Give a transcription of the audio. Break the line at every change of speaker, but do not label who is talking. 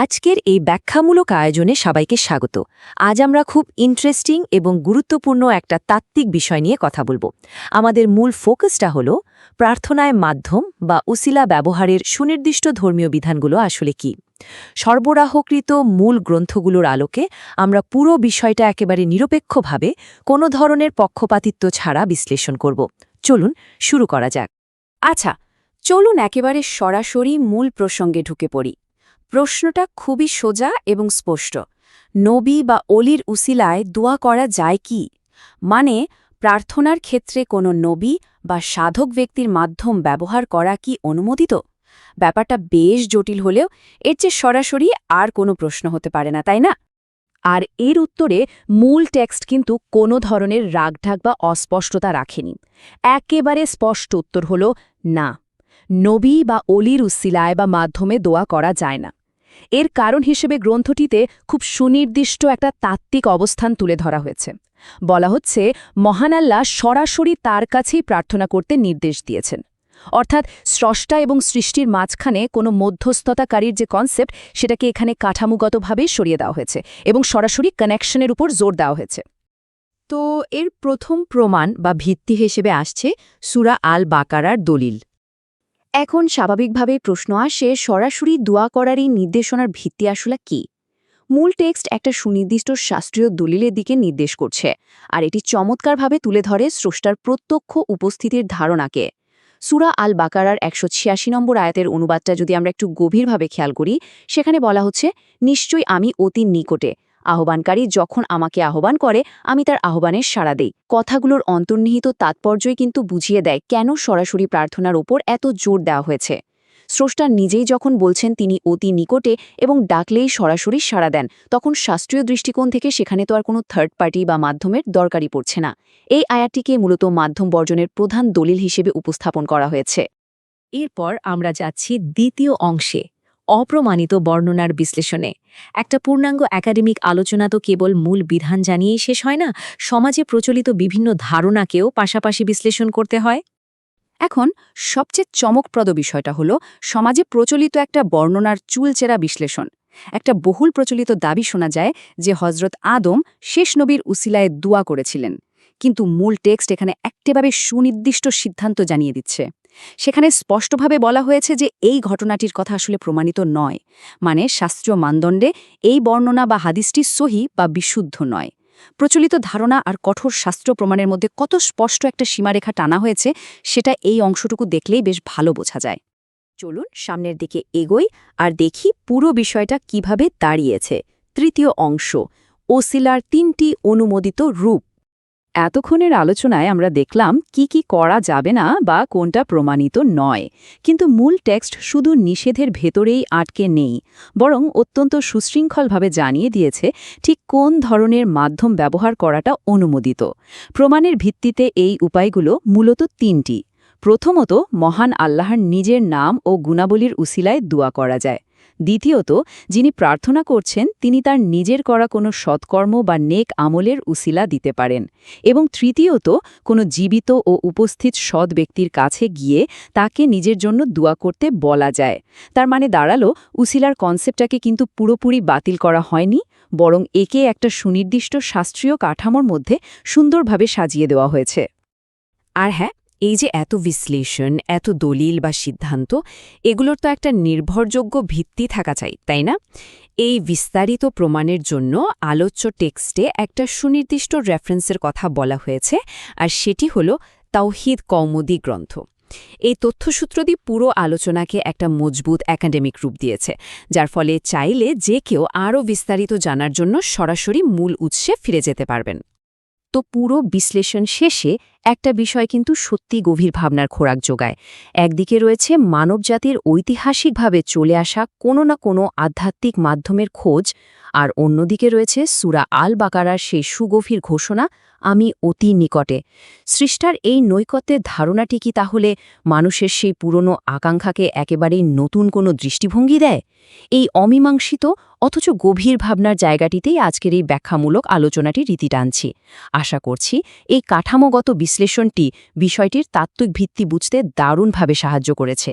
আজকের এই ব্যাখ্যামূলক আয়োজনে সবাইকে স্বাগত। আজ আমরা খুব ইন্টারেস্টিং এবং গুরুত্বপূর্ণ একটা তাত্ত্বিক বিষয় নিয়ে কথা বলবো। আমাদের মূল ফোকাসটা হলো প্রার্থনায় মাধ্যম বা উসিলা ব্যবহারের সুনির্দিষ্ট ধর্মীয় বিধানগুলো আসলে কি। সরবরাহকৃত মূল গ্রন্থগুলোর আলোকে আমরা পুরো বিষয়টা একেবারে নিরপেক্ষভাবে কোনো ধরনের পক্ষপাতিত্ব ছাড়া বিশ্লেষণ করব। চলুন শুরু করা যাক।
আচ্ছা, চলুন একেবারে সরাসরি মূল প্রসঙ্গে ঢুকে পড়ি। প্রশ্নটা খুবই সোজা এবং স্পষ্ট। নবী বা অলির উসিলায় দোয়া করা যায় কি? মানে প্রার্থনার ক্ষেত্রে কোনো নবী বা সাধক ব্যক্তির মাধ্যম ব্যবহার করা কি অনুমোদিত? ব্যাপারটা বেশ জটিল হলেও এর চেয়ে সরাসরি আর কোনো প্রশ্ন হতে পারে না, তাই না? আর এর উত্তরে মূল টেক্সট কিন্তু কোনো ধরনের রাগঢাক বা অস্পষ্টতা রাখেনি। একেবারে স্পষ্ট উত্তর হল না, নবী বা অলির উসিলায় বা মাধ্যমে দোয়া করা যায় না। এর কারণ হিসেবে গ্রন্থটিতে খুব সুনির্দিষ্ট একটা তাত্ত্বিক অবস্থান তুলে ধরা হয়েছে। বলা হচ্ছে মহান আল্লাহ সরাসরি তার কাছেই প্রার্থনা করতে নির্দেশ দিয়েছেন। অর্থাৎ স্রষ্টা এবং সৃষ্টির মাঝখানে কোনো মধ্যস্থতাকারীর যে কনসেপ্ট, সেটাকে এখানে কাঠামোগতভাবেই সরিয়ে দেওয়া হয়েছে এবং সরাসরি কানেকশনের উপর জোর দেওয়া হয়েছে।
তো এর প্রথম প্রমাণ বা ভিত্তি হিসেবে আসছে সূরা আল বাকারার দলিল।
এখন স্বাভাবিকভাবেই প্রশ্ন আসে, সরাসরি দোয়া করার এই নির্দেশনার ভিত্তি আসলে কি? মূল টেক্সট একটা সুনির্দিষ্ট শাস্ত্রীয় দলিলের দিকে নির্দেশ করছে, আর এটি চমৎকারভাবে তুলে ধরে স্রষ্টার প্রত্যক্ষ উপস্থিতির ধারণাকে। সূরা আল বাকারার ১৮৬ নম্বর আয়াতের অনুবাদটা যদি আমরা একটু গভীরভাবে খেয়াল করি, সেখানে বলা হচ্ছে, নিশ্চয়ই আমি অতি নিকটে, আহ্বানকারী যখন আমাকে আহ্বান করে আমি তার আহ্বানের সাড়া দেই। কথাগুলোর অন্তর্নিহিত তাৎপর্যই কিন্তু বুঝিয়ে দেয় কেন সরাসরি প্রার্থনার ওপর এত জোর দেওয়া হয়েছে। স্রষ্টা নিজেই যখন বলছেন তিনি অতি নিকটে এবং ডাকলেই সরাসরি সাড়া দেন, তখন শাস্ত্রীয় দৃষ্টিকোণ থেকে সেখানে তো আর কোনো থার্ড পার্টি বা মাধ্যমের দরকারই পড়ছে না। এই আয়াতটিকে মূলত মাধ্যম বর্জনের প্রধান দলিল হিসেবে উপস্থাপন করা হয়েছে।
এরপর আমরা যাচ্ছি দ্বিতীয় অংশে, অপ্রমাণিত বর্ণনার বিশ্লেষণে। একটা পূর্ণাঙ্গ একাডেমিক আলোচনা তো কেবল মূল বিধান জানিয়েই শেষ হয় না, সমাজে প্রচলিত বিভিন্ন ধারণাকেও পাশাপাশি বিশ্লেষণ করতে হয়।
এখন সবচেয়ে চমকপ্রদ বিষয়টা হলো সমাজে প্রচলিত একটা বর্ণনার চুলচেরা বিশ্লেষণ। একটা বহুল প্রচলিত দাবি শোনা যায় যে হজরত আদম শেষ নবীর উসিলায় দোয়া করেছিলেন, কিন্তু মূল টেক্সট এখানে একেবারে সুনির্দিষ্ট সিদ্ধান্ত জানিয়ে দিচ্ছে। সেখানে স্পষ্টভাবে বলা হয়েছে যে এই ঘটনাটির কথা আসলে প্রমাণিত নয়, মানে শাস্ত্রীয় মানদণ্ডে এই বর্ণনা বা হাদিসটি সহি বা বিশুদ্ধ নয়। প্রচলিত ধারণা আর কঠোর শাস্ত্র প্রমাণের মধ্যে কত স্পষ্ট একটা সীমারেখা টানা হয়েছে, সেটা এই অংশটুকু দেখলেই বেশ ভালো বোঝা যায়।
চলুন সামনের দিকে এগোই আর দেখি পুরো বিষয়টা কিভাবে দাঁড়িয়েছে। তৃতীয় অংশ, ওসিলার ৩টি অনুমোদিত রূপ।
এতক্ষণের আলোচনায় আমরা দেখলাম কি কি করা যাবে না বা কোনটা প্রমাণিত নয়, কিন্তু মূল টেক্সট শুধু নিষেধের ভেতরেই আটকে নেই, বরং অত্যন্ত সুশৃঙ্খলভাবে জানিয়ে দিয়েছে ঠিক কোন ধরনের মাধ্যম ব্যবহার করাটা অনুমোদিত। প্রমাণের ভিত্তিতে এই উপায়গুলো মূলত ৩টি। প্রথমত, মহান আল্লাহর নিজের নাম ও গুণাবলীর উসিলায় দোয়া করা যায়। দ্বিতীয়ত, যিনি প্রার্থনা করছেন তিনি তার নিজের করা কোনো সৎকর্ম বা নেক আমলের উসিলা দিতে পারেন। এবং তৃতীয়ত, কোনো জীবিত ও উপস্থিত সৎ ব্যক্তির কাছে গিয়ে তাকে নিজের জন্য দোয়া করতে বলা যায়। তার মানে দাঁড়ালো, উসিলার কনসেপ্টটাকে কিন্তু পুরোপুরি বাতিল করা হয়নি, বরং একে একটা সুনির্দিষ্ট শাস্ত্রীয় কাঠামোর মধ্যে সুন্দরভাবে সাজিয়ে দেওয়া হয়েছে।
আর হ্যাঁ, এই যে এত বিশ্লেষণ, এত দলিল বা সিদ্ধান্ত, এগুলোর তো একটা নির্ভরযোগ্য ভিত্তি থাকা চাই, তাই না? এই বিস্তারিত প্রমাণের জন্য আলোচ্য টেক্সটে একটা সুনির্দিষ্ট রেফারেন্সের কথা বলা হয়েছে, আর সেটি হল তাওহীদ কওমুদি গ্রন্থ। এই তথ্যসূত্রটি পুরো আলোচনাকে একটা মজবুত একাডেমিক রূপ দিয়েছে, যার ফলে চাইলে যে কেউ আরও বিস্তারিত জানার জন্য সরাসরি মূল উৎসে ফিরে যেতে পারবেন। তো পুরো বিশ্লেষণ শেষে একটা বিষয় কিন্তু সত্যি গভীর ভাবনার খোরাক যোগায়। একদিকে রয়েছে মানবজাতির ঐতিহাসিকভাবে চলে আসা কোনো না কোনো আধ্যাত্মিক মাধ্যমের খোঁজ, আর অন্যদিকে রয়েছে সূরা আল বাকারার সেই সুগভীর ঘোষণা, আমি অতি নিকটে। সৃষ্টার এই নৈকট্যের ধারণাটি কি তাহলে মানুষের সেই পুরনো আকাঙ্ক্ষাকে একেবারেই নতুন কোনো দৃষ্টিভঙ্গি দেয়? এই অমীমাংসিত অথচ গভীর ভাবনার জায়গাটিতেই আজকের এই ব্যাখ্যামূলক আলোচনাটি রীতি টানছি। আশা করছি এই কাঠামোগত বিশ্লেষণটি বিষয়টির তাত্ত্বিক ভিত্তি বুঝতে দারুণভাবে সাহায্য করেছে।